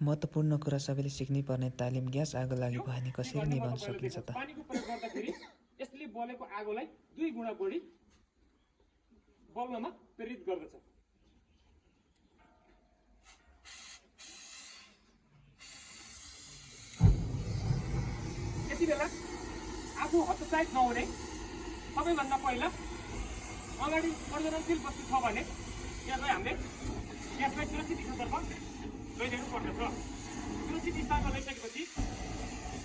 महत्त्वपूर्ण कुरा सबैले सिक्नै पर्ने तालिम ग्यास आगो लागि भने कसरी निभाउन सकिन्छ त? पानीको प्रयोग गर्दाखेरि यसले बलेको आगोलाई 2 गुणा बढी बल्नमा प्रेरित गर्दछ। यति बेला आगो हतोत्साहित नहुने सबैभन्दा पहिला अगाडि प्रज्वलनशील वस्तु छ भने यसलाई हामीले ग्यासलाई सुरक्षित दिशातर्फ लैजानु पर्दछ। सुरक्षित स्थानमा लैसकेपछि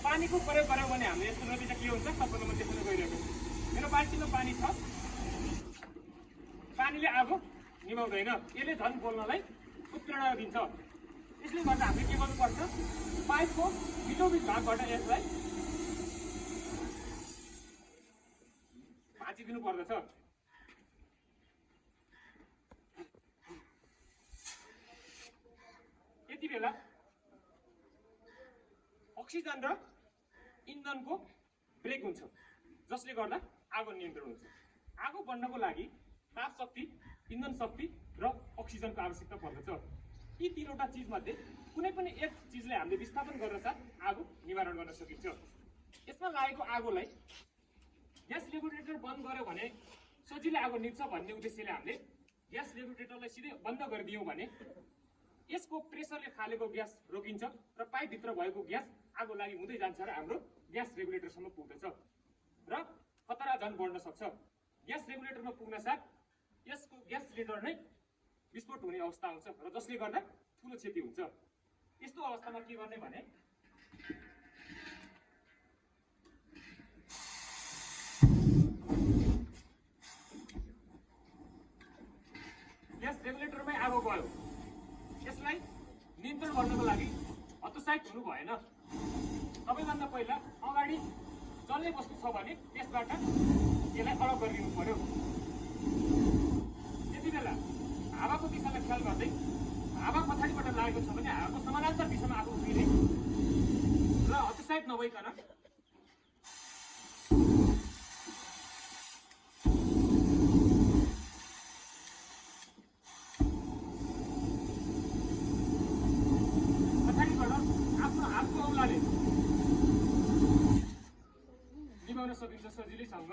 पानीको प्रयोग गऱ्यौँ भने हामीले यसको नतिजा के हुन्छ तपाईँलाई म देखाउन गइरहेको छु। मेरो बाल्टीमा पानी छ, पानीले आगो निभाउँदैन, यसले झन् बोल्नलाई उत्प्रेरणा दिन्छ। यसले गर्दा हामीले के गर्नुपर्छ, पाइपको बिचौबिच भागबाट यसलाई भाँचिदिनु पर्दछ। यति बेला अक्सिजन र इन्धनको ब्रेक हुन्छ, जसले गर्दा आगो नियन्त्रण हुन्छ। आगो बढ्नको लागि ताप शक्ति, इन्धन शक्ति र अक्सिजनको आवश्यकता पर्दछ। यी तीनवटा चिजमध्ये कुनै पनि एक चिजले हामीले विस्थापन गर्न साथ आगो निवारण गर्न सकिन्छ। यसमा लागेको आगोलाई ग्यास रेगुलेटर बन्द गर्यो भने सजिलै आगो निभ्छ भन्ने उद्देश्यले हामीले ग्यास रेगुलेटरलाई सिधै बन्द गरिदियौँ भने यसको प्रेसरले फालेको ग्यास रोकिन्छ र पाइपभित्र भएको ग्यास आगो लागि हुँदै जान्छ र हाम्रो ग्यास रेगुलेटरसम्म पुग्दछ र खतरा झन् बढ्न सक्छ। ग्यास रेगुलेटरमा पुग्न साथ यसको ग्यास सिलिन्डर नै विस्फोट हुने अवस्था हुन्छ र जसले गर्दा ठुलो क्षति हुन्छ। यस्तो अवस्थामा के गर्ने भने ग्यास रेगुलेटरमै आगो गयो, यसलाई नियन्त्रण गर्नको लागि हतोत्साहित हुनु भएन। सबैभन्दा पहिला अगाडि चल्ने वस्तु छ भने त्यसबाट यसलाई अलग गरिदिनु पर्यो। त्यति बेला हावाको दिशालाई ख्याल गर्दै हावा पछाडिबाट लागेको छ भने हावाको समानान्तर दिशामा आगो उभिने र हतोत्साहित नभइकन निभाउन सकिन्छ सजिलैसँग।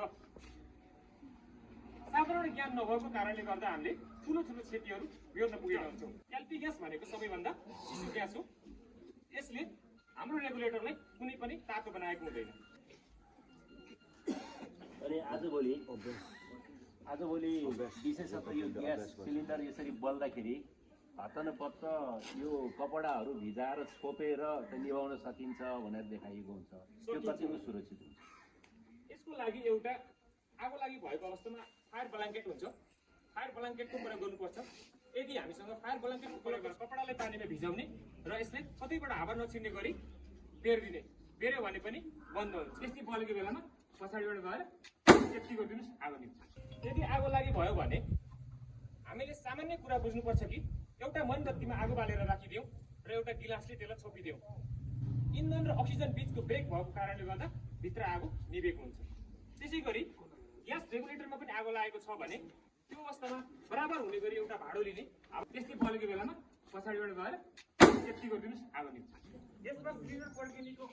साधारण ज्ञान नभएको कारणले गर्दा हामीले ठुलो क्षतिहरू बेहोर्न पुगेका हुन्छौँ। एलपी ग्यास भनेको सबैभन्दा चिसो ग्यास हो। यसले हाम्रो रेगुलेटरलाई कुनै पनि तातो बनाएको हुँदैन। अनि आजभोलि विशेषतः यो ग्यास सिलिन्डर यसरी बल्दाखेरि हतनपत्त यो कपडाहरू भिजाएर छोपेर निभाउन सकिन्छ भनेर देखाइएको हुन्छ। त्यो कतिको सुरक्षित हुन्छ? यसको लागि एउटा आगो लागि भएको अवस्थामा फायर ब्ल्याङ्केट हुन्छ। फायर ब्ल्याङ्केटको प्रयोग गर्नुपर्छ। यदि हामीसँग फायर ब्ल्याङ्केटको प्रयोग गरेर कपडालाई पानीमा भिजाउने र यसले कतैबाट हावा नछिर्ने गरी बेरिदिने, बेर्यो भने पनि बन्द हुन्छ। यस्तै बलेको बेलामा पछाडिबाट गएर सेफ्टी गरिदिनुहोस्, आगो निभ्छ। यदि आगो लागि भयो भने हामीले सामान्य कुरा बुझ्नुपर्छ कि एउटा मोमबत्तीमा आगो बालेर राखिदियौँ र एउटा गिलासले त्यसलाई छोपिदियौँ। इन्धन र अक्सिजन बिचको ब्रेक भएको कारणले गर्दा भित्र आगो निभेको हुन्छ। त्यसै गरी ग्यास रेगुलेटरमा पनि आगो लागेको छ भने त्यो अवस्थामा बराबर हुने गरी एउटा भाडो लिने, त्यस्तै बलेको बेलामा पछाडिबाट गएर सेफ्टी गरिदिनुहोस्, आगो निभ्छ। यसमा सिलिन्डर पड्किनेको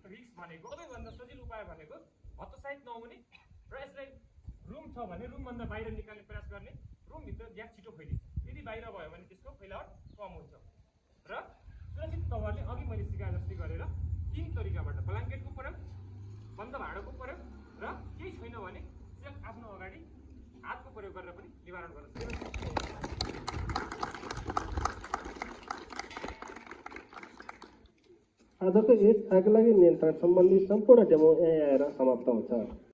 रिस्क भनेको सबैभन्दा सजिलो उपाय भनेको हतोत्साहित नहुने र यसलाई रुम छ भने रुमभन्दा बाहिर निकाल्ने प्रयास गर्ने। रुमभित्र ग्यास छिटो फैलिन्छ, यदि बाहिर भयो भने त्यसको फैलावट कम हुन्छ र सुरक्षित तवरले अघि मैले सिकाए जस्तै गरेर 3 तरिकाबाट ब्ल्याङ्केटको प्रयोग, बन्द भाँडोको प्रयोग र केही छैन भने आफ्नो अगाडि हातको प्रयोग गरेर पनि निवारण गर्न सकिन्छ। आजको यस आगलागी नियन्त्रण सम्बन्धी सम्पूर्ण डेमो यहाँ आएर समाप्त हुन्छ।